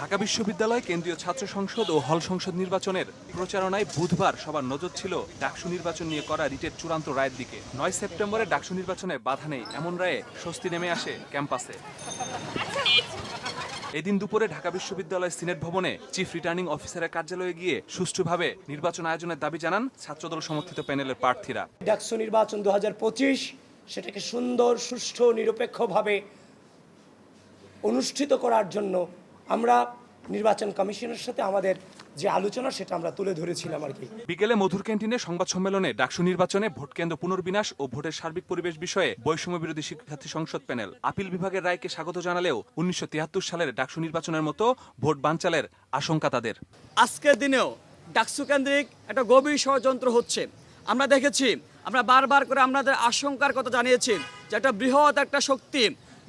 ঢাকা বিশ্ববিদ্যালয় কেন্দ্রীয় ছাত্র সংসদ ও হল সংসদ নির্বাচনের প্রচারণায় বুধবার সবার নজর ছিল ডাকসু নির্বাচন নিয়ে করা রিটের চূড়ান্ত রায়ের দিকে। ৯ সেপ্টেম্বরে ডাকসু নির্বাচনে বাধা নেই এমন রায়ে স্বস্তি নেমে আসে ক্যাম্পাসে। এদিন দুপুরে ঢাকা বিশ্ববিদ্যালয় সিনেট ভবনে চিফ রিটার্নিং অফিসারের কার্যালয়ে গিয়ে সুষ্ঠুভাবে নির্বাচন আয়োজনের দাবি জানান ছাত্রদল সমর্থিত প্যানেলের প্রার্থীরা। ডাকসু নির্বাচন 2025 সেটাকে সুন্দর, সুষ্ঠু, নিরপেক্ষভাবে অনুষ্ঠিত করার জন্য আমরা নির্বাচন কমিশনের সাথে আমাদের যে আলোচনা সেটা আমরা তুলে ধরেছিলাম আর কি। বিকেলে মধুর ক্যান্টিনে সংবাদ সম্মেলনে ডাকসু নির্বাচনে ভোটকেন্দ্র পুনর্বিন্যাস ও ভোটের সার্বিক পরিবেশ বিষয়ে বৈষম্য বিরোধী শিক্ষার্থী সংসদ প্যানেল আপিল বিভাগের রায়কে স্বাগত জানালেও 1973 সালের ডাকসু নির্বাচনের মতো ভোট বানচালের আশঙ্কা তাদের। আজকের দিনেও ডাকসু কেন্দ্রিক একটা গভীর ষড়যন্ত্র হচ্ছে। আমরা দেখেছি, আমরা বারবার করে আপনাদের আশঙ্কার কথা জানিয়েছি যে একটা বৃহৎ একটা শক্তি,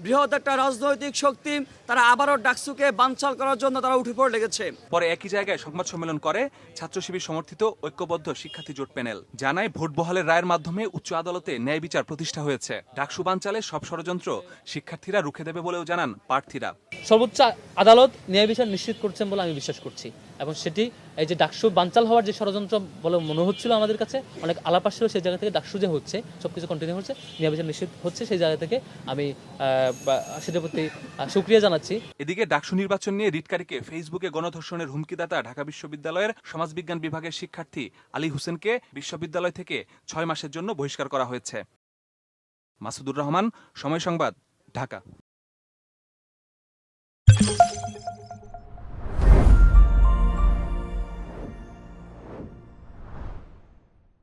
বৃহৎ একটা রাজনৈতিক শক্তি তারা আবারও ডাকসুকে বানচাল করার জন্য তারা উঠে পড়ে লেগেছে। পরে একই জায়গায় সংবাদ সম্মেলন করে ছাত্র শিবির সমর্থিত ঐক্যবদ্ধ শিক্ষার্থী জোট প্যানেল জানায় ভোট বহালের রায়ের মাধ্যমে উচ্চ আদালতে ন্যায় বিচার প্রতিষ্ঠা হয়েছে। ডাকসু বানচালে সব ষড়যন্ত্র শিক্ষার্থীরা রুখে দেবে বলেও জানান প্রার্থীরা। সর্বোচ্চ আদালত ন্যায় বিচার নিশ্চিত করছেন বলে আমি বিশ্বাস করছি এবং সেটি এই যে ডাকসু বানচাল হওয়ার যে ষড়যন্ত্র বলে মনে হচ্ছিল আমাদের কাছে অনেক আলাপ আসছিল, সেই জায়গা থেকে ডাকসু যে হচ্ছে সবকিছু কন্টিনিউ হচ্ছে, ন্যায় বিচার নিশ্চিত হচ্ছে, সেই জায়গা থেকে আমি সেটার প্রতি শুকরিয়া জানাচ্ছি। এদিকে ডাকসু নির্বাচন নিয়ে রিটকারীকে ফেসবুকে গণধর্ষণের হুমকিদাতা ঢাকা বিশ্ববিদ্যালয়ের সমাজবিজ্ঞান বিভাগের শিক্ষার্থী আলী হোসেনকে বিশ্ববিদ্যালয় থেকে 6 মাসের জন্য বহিষ্কার করা হয়েছে। মাসুদুর রহমান, সময় সংবাদ, ঢাকা।